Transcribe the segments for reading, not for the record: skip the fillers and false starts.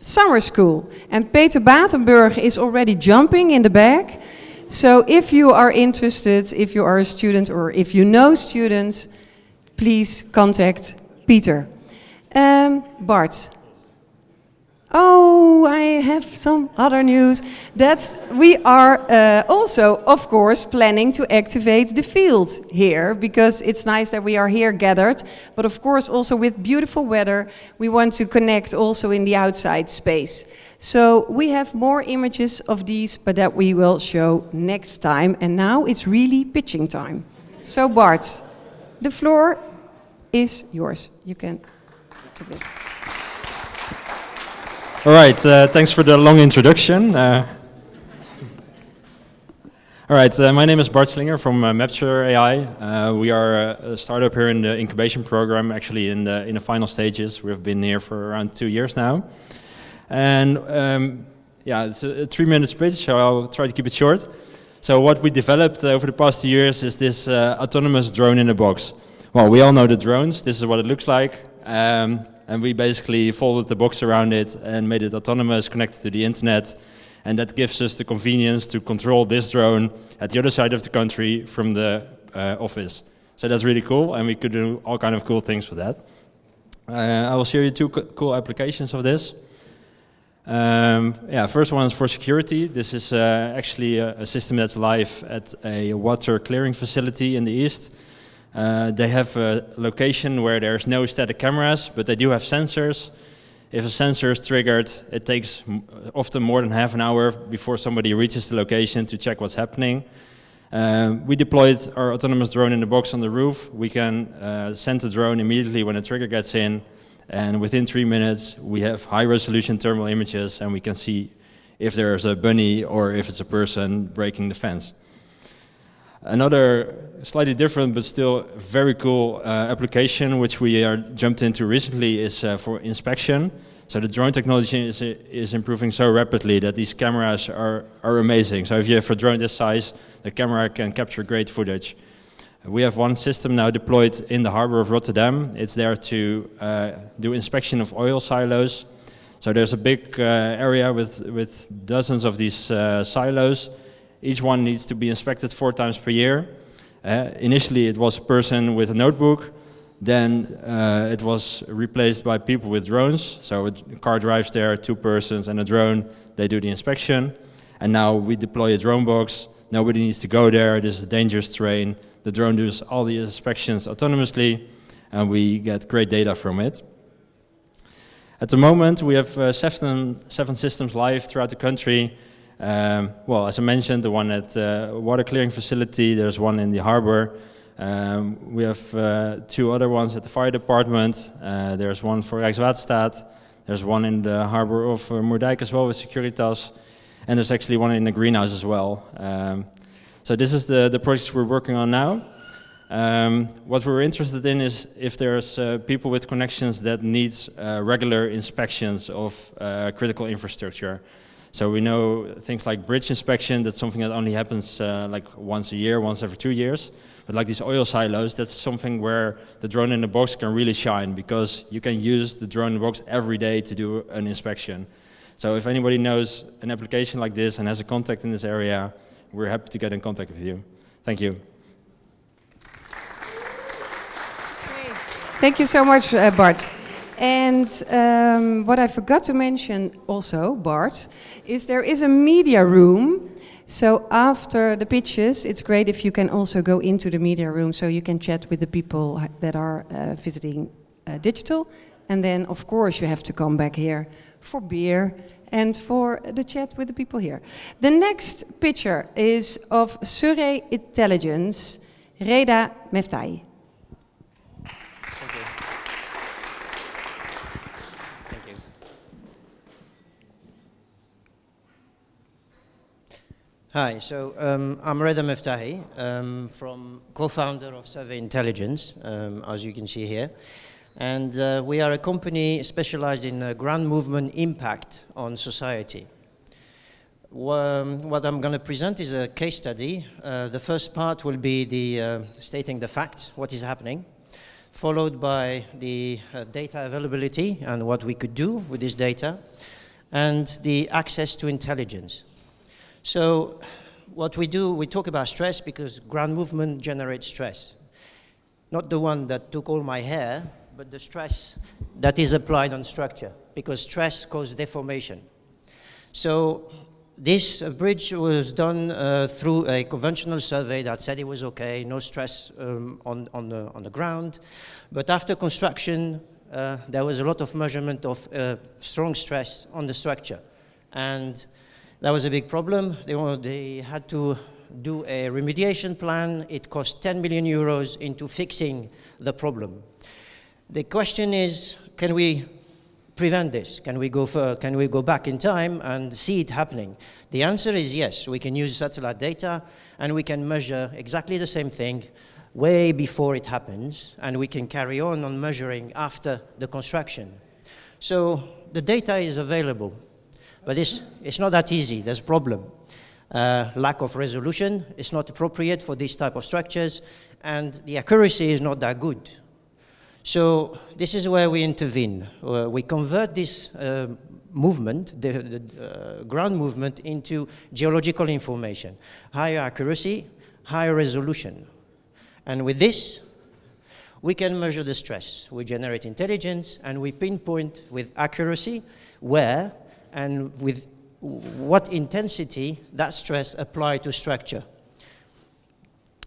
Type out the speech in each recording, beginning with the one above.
summer school. And Peter Batenburg is already jumping in the back. So if you are interested, if you are a student or if you know students, please contact Peter. Bart. Oh, I have some other news. We are also, of course, planning to activate the field here, because it's nice that we are here gathered. But of course, also with beautiful weather, we want to connect also in the outside space. So we have more images of these, but that we will show next time. And now it's really pitching time. So Bart, the floor is yours. You can do this. All right, thanks for the long introduction. All right, my name is Bart Slinger from Mapture.ai. We are a startup here in the incubation program, actually in the final stages. We've been here for around 2 years now. And yeah, it's a 3-minute pitch, so I'll try to keep it short. So what we developed over the past 2 years is this autonomous drone in a box. Well, we all know the drones. This is what it looks like. And we basically folded the box around it and made it autonomous, connected to the internet. And that gives us the convenience to control this drone at the other side of the country from the office. So that's really cool, and we could do all kind of cool things with that. I will show you 2 cool applications of this. Yeah, first one is for security. This is actually a system that's live at a water clearing facility in the east. They have a location where there's no static cameras, but they do have sensors. If a sensor is triggered, it takes often more than half an hour before somebody reaches the location to check what's happening. We deployed our autonomous drone in the box on the roof. We can send the drone immediately when a trigger gets in, and within 3 minutes we have high-resolution thermal images, and we can see if there's a bunny or if it's a person breaking the fence. Another slightly different but still very cool application which we are jumped into recently is for inspection. So the drone technology is improving so rapidly that these cameras are amazing. So if you have a drone this size, the camera can capture great footage. We have one system now deployed in the harbor of Rotterdam. It's there to do inspection of oil silos. So there's a big area with dozens of these silos. Each one needs to be inspected 4 times per year. Initially it was a person with a notebook, then it was replaced by people with drones. So a car drives there, 2 persons and a drone, they do the inspection. And now we deploy a drone box, nobody needs to go there, this is a dangerous terrain. The drone does all the inspections autonomously and we get great data from it. At the moment we have 7 systems live throughout the country. Well, as I mentioned, the one at water clearing facility, there's one in the harbor. We have 2 other ones at the fire department. There's one for Rijkswaterstaat. There's one in the harbor of Moerdijk as well with Securitas. And there's actually one in the greenhouse as well. So this is the projects we're working on now. What we're interested in is if there's people with connections that needs regular inspections of critical infrastructure. So we know things like bridge inspection, that's something that only happens like once a year, once every 2 years. But like these oil silos, that's something where the drone in the box can really shine, because you can use the drone in the box every day to do an inspection. So if anybody knows an application like this and has a contact in this area, we're happy to get in contact with you. Thank you. Thank you so much, Bart. And what I forgot to mention also, Bart, is there is a media room. So after the pitches, it's great if you can also go into the media room so you can chat with the people that are visiting digital. And then, of course, you have to come back here for beer and for the chat with the people here. The next picture is of Surrey Intelligence, Reda Meftai. Hi, so I'm Reda Meftahi, from co-founder of Surrey Intelligence, as you can see here. And we are a company specialized in ground movement impact on society. What I'm going to present is a case study. The first part will be the stating the facts, what is happening, followed by the data availability and what we could do with this data. and the access to intelligence. So what we do, we talk about stress because ground movement generates stress. Not the one that took all my hair, but the stress that is applied on structure, because stress causes deformation. So this bridge was done through a conventional survey that said it was okay, no stress on the ground. But after construction, there was a lot of measurement of strong stress on the structure. And that was a big problem. They had to do a remediation plan. It cost 10 million euros into fixing the problem. The question is, can we prevent this? Can we go back in time and see it happening? The answer is yes. We can use satellite data and we can measure exactly the same thing way before it happens, and we can carry on measuring after the construction. So the data is available. But it's not that easy. There's a problem. Lack of resolution is not appropriate for these type of structures, and the accuracy is not that good. So this is where we intervene. We convert this movement, the ground movement, into geological information. Higher accuracy, higher resolution. And with this, we can measure the stress. We generate intelligence, and we pinpoint with accuracy where and with what intensity that stress applied to structure.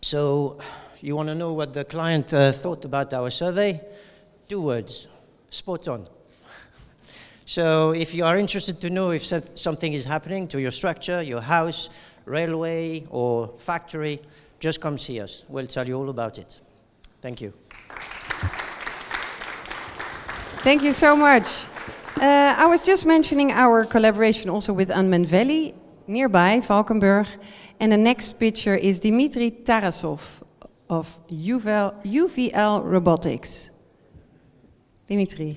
So you want to know what the client thought about our survey? 2 words: spot on. So if you are interested to know if something is happening to your structure, your house, railway, or factory, just come see us. We'll tell you all about it. Thank you. Thank you so much. I was just mentioning our collaboration also with Unmanned Valley, nearby, Valkenburg. And the next picture is Dmitry Tarasov of UVL Robotics. Dimitri.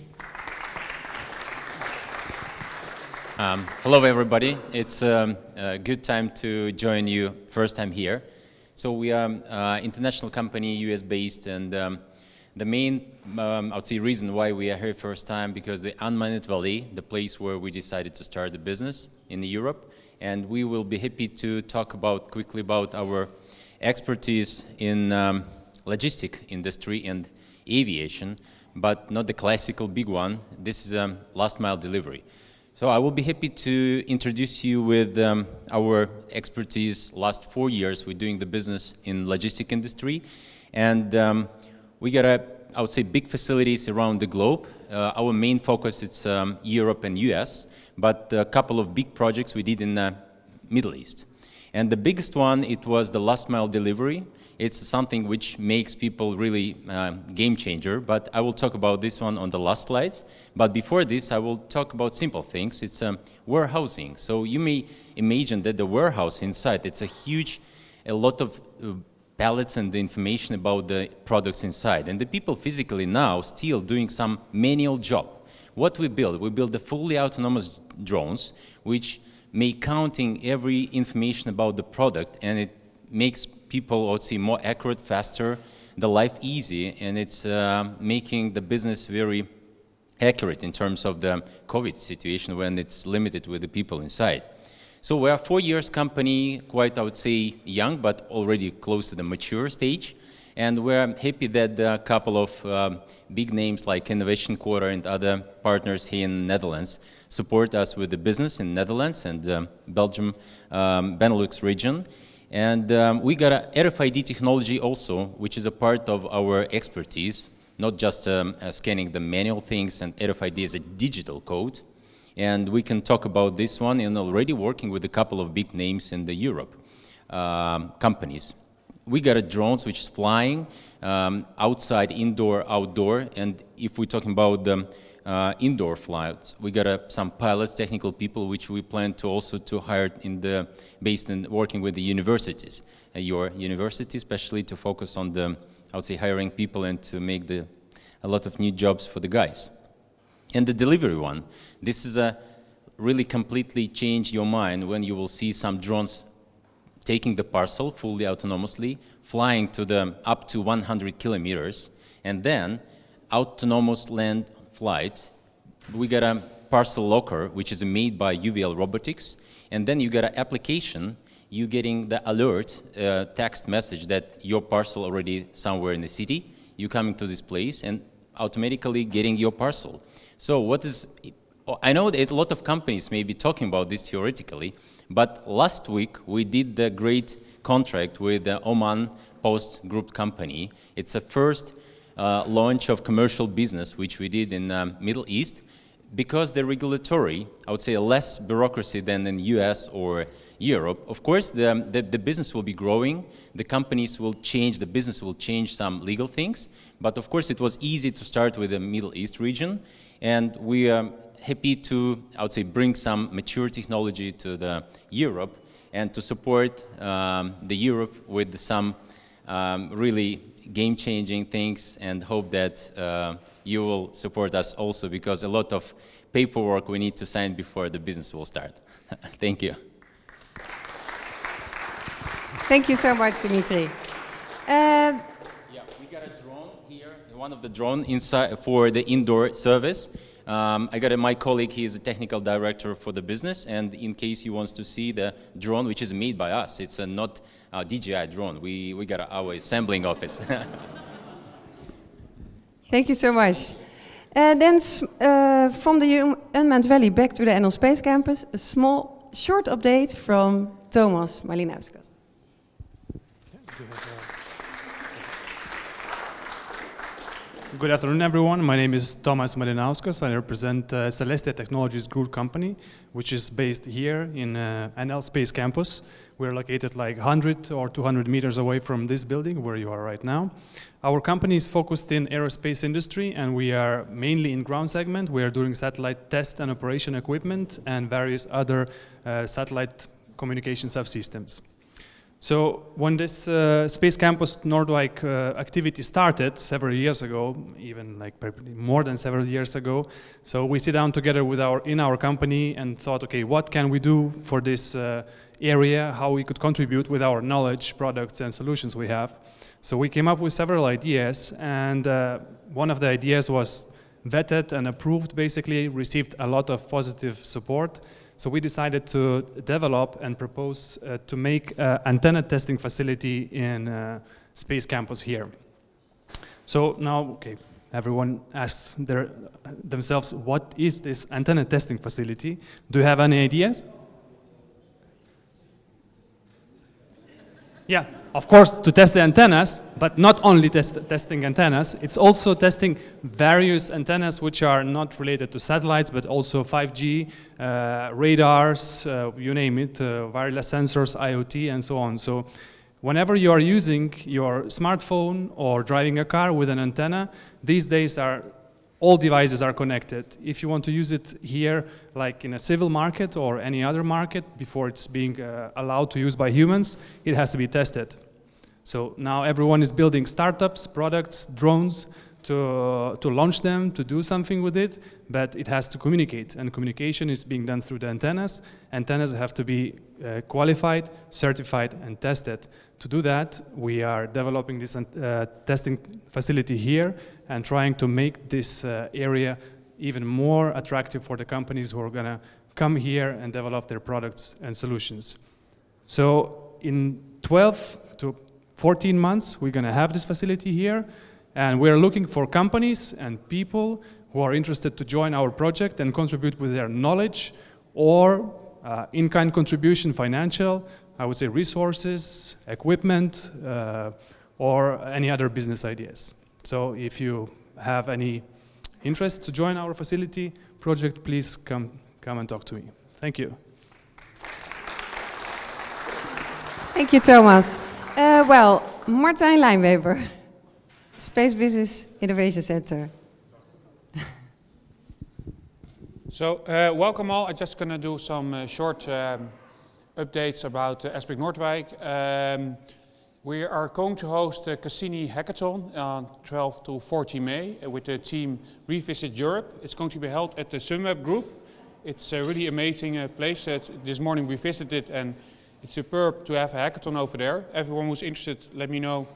Hello everybody. It's a good time to join you first time here. So we are an international company, US based, and the main, I would say, reason why we are here first time because the Unmanned Valley, the place where we decided to start the business in Europe, and we will be happy to talk quickly about our expertise in logistic industry and aviation, but not the classical big one. This is last mile delivery. So I will be happy to introduce you with our expertise. Last 4 years we're doing the business in logistic industry, and we got I would say, big facilities around the globe. Our main focus is Europe and US, but a couple of big projects we did in the Middle East. And the biggest one, it was the last mile delivery. It's something which makes people really game changer, but I will talk about this one on the last slides. But before this, I will talk about simple things. It's warehousing. So you may imagine that the warehouse inside, it's a lot of pallets and the information about the products inside. And the people physically now still doing some manual job. What we build the fully autonomous drones, which make counting every information about the product, and it makes people, I would say, more accurate, faster, the life easy, and it's making the business very accurate in terms of the COVID situation when it's limited with the people inside. So we are a 4 years company, quite, I would say, young, but already close to the mature stage. And we're happy that a couple of big names like Innovation Quarter and other partners here in the Netherlands support us with the business in Netherlands and Belgium, Benelux region. And we got a RFID technology also, which is a part of our expertise, not just scanning the manual things, and RFID is a digital code. And we can talk about this one, and already working with a couple of big names in the Europe companies. We got a drones which is flying outside, indoor, outdoor, and if we're talking about the indoor flights, we got some pilots, technical people, which we plan to also to hire based in working with the universities, your university, especially to focus on the, I would say, hiring people and to make a lot of new jobs for the guys. And the delivery one, this is a really completely change your mind when you will see some drones taking the parcel fully autonomously, flying to the up to 100 kilometers, and then autonomous land flights. We got a parcel locker, which is made by UVL Robotics, and then you get an application, you getting the alert text message that your parcel already somewhere in the city, you coming to this place and automatically getting your parcel. So what is, I know that a lot of companies may be talking about this theoretically, but last week we did the great contract with the Oman Post Group company. It's the first launch of commercial business which we did in Middle East, because the regulatory, I would say less bureaucracy than in US or Europe. Of course, the business will be growing, the companies will change, the business will change some legal things, but of course it was easy to start with the Middle East region, and we are happy to, I would say, bring some mature technology to the Europe and to support the Europe with some really game-changing things, and hope that you will support us also, because a lot of paperwork we need to sign before the business will start. Thank you. Thank you so much, Dimitri. Yeah, we got a drone here, one of the drone inside for the indoor service. I got my colleague, he is a technical director for the business, and in case he wants to see the drone, which is made by us, it's not a DJI drone, we got our assembling office. Thank you so much. Then from the Unmanned Valley back to the NL Space Campus, a small, short update from Thomas Malinauskas. Good afternoon, everyone. My name is Thomas Malinauskas. I represent Celestia Technologies Group company, which is based here in NL Space Campus. We're located like 100 or 200 meters away from this building where you are right now. Our company is focused in aerospace industry, and we are mainly in ground segment. We are doing satellite test and operation equipment and various other satellite communication subsystems. So when this Space Campus Noordwijk activity started several years ago, even like more than several years ago, so we sit down together with in our company and thought, okay, what can we do for this area, how we could contribute with our knowledge, products and solutions we have. So we came up with several ideas, and one of the ideas was vetted and approved, basically received a lot of positive support. So we decided to develop and propose to make an antenna testing facility in Space Campus here. So now, okay, everyone asks themselves, what is this antenna testing facility? Do you have any ideas? Yeah, of course, to test the antennas, but not only testing antennas, it's also testing various antennas which are not related to satellites, but also 5G, radars, you name it, wireless sensors, IoT, and so on. So whenever you are using your smartphone or driving a car with an antenna, these days all devices are connected. If you want to use it here, like in a civil market or any other market, before it's being allowed to use by humans, it has to be tested. So now everyone is building startups, products, drones to launch them, to do something with it, but it has to communicate, and communication is being done through the antennas. Antennas have to be qualified, certified, and tested. To do that, we are developing this testing facility here and trying to make this area even more attractive for the companies who are going to come here and develop their products and solutions. So in 12 to 14 months, we're going to have this facility here, and we're looking for companies and people who are interested to join our project and contribute with their knowledge or in-kind contribution, financial, I would say resources, equipment, or any other business ideas. So if you have any interest to join our facility project, please come and talk to me. Thank you. Thank you, Thomas. Well, Martijn Lijnweber, Space Business Innovation Center. So, welcome all. I'm just going to do some short updates about SBIC Noordwijk. We are going to host a Cassini Hackathon on 12 to 14 May with the team Revisit Europe. It's going to be held at the Sunweb Group. It's a really amazing place. This morning we visited, and it's superb to have a hackathon over there. Everyone who's interested, let me know.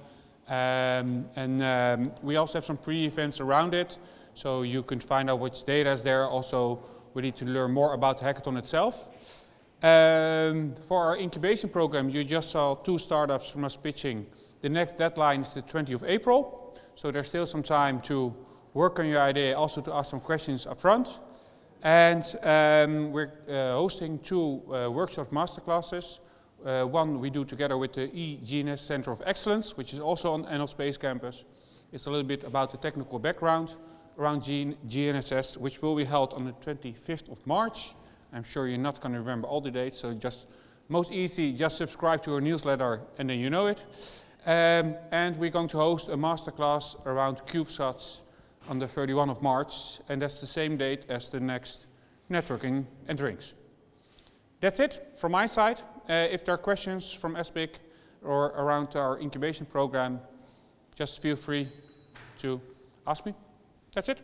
We also have some pre-events around it, so you can find out which data is there. Also, we need to learn more about the hackathon itself. For our incubation program, you just saw 2 startups from us pitching. The next deadline is the 20th of April, so there's still some time to work on your idea, also to ask some questions up front. And we're hosting 2 workshop masterclasses. One we do together with the eGNS Center of Excellence, which is also on NL Space Campus. It's a little bit about the technical background around GNSS, which will be held on the 25th of March. I'm sure you're not going to remember all the dates, so just most easy, just subscribe to our newsletter and then you know it. And we're going to host a masterclass around CubeSats on the 31st of March, and that's the same date as the next Networking and Drinks. That's it from my side. If there are questions from SBIC or around our incubation program, just feel free to ask me. That's it.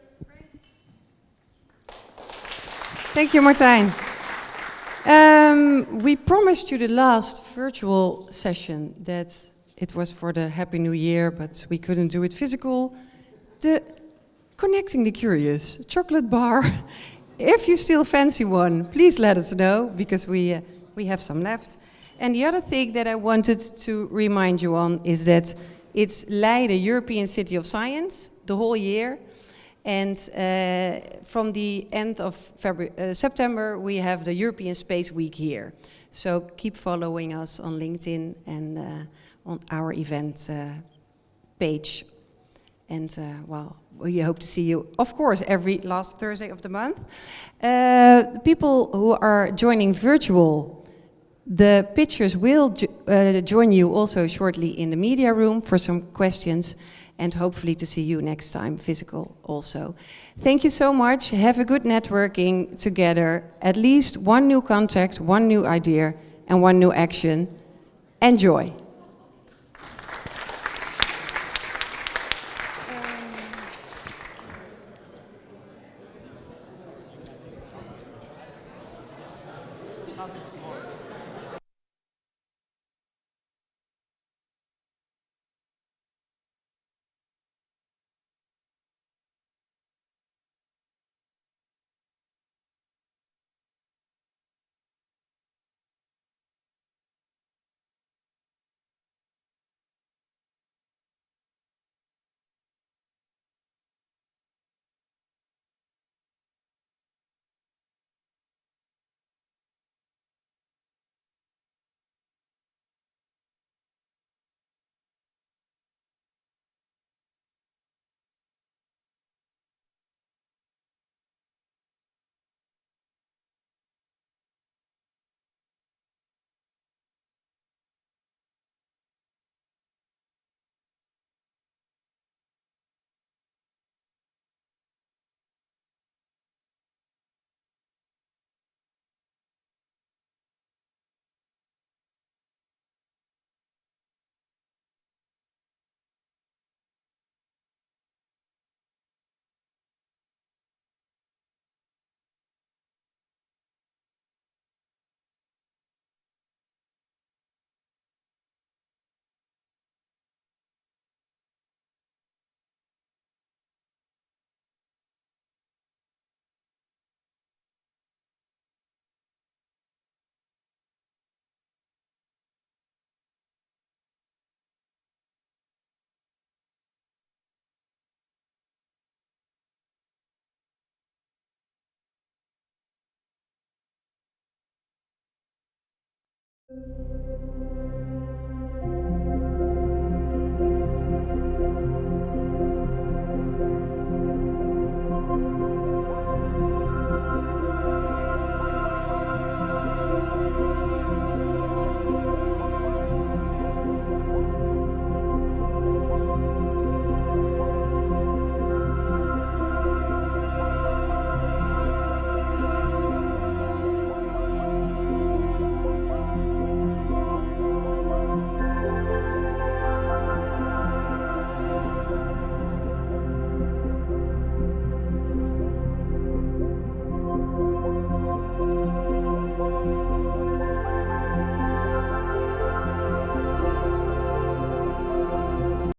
Thank you, Martijn. We promised you the last virtual session that it was for the Happy New Year, but we couldn't do it physical. The Connecting the Curious chocolate bar. If you still fancy one, please let us know, because we have some left. And the other thing that I wanted to remind you on is that it's Leiden European City of Science the whole year. And from the end of September, we have the European Space Week here. So keep following us on LinkedIn and on our event page. And well, we hope to see you, of course, every last Thursday of the month. People who are joining virtual, the pitchers will join you also shortly in the media room for some questions, and hopefully to see you next time, physical also. Thank you so much. Have a good networking together. At least one new contact, one new idea, and one new action. Enjoy.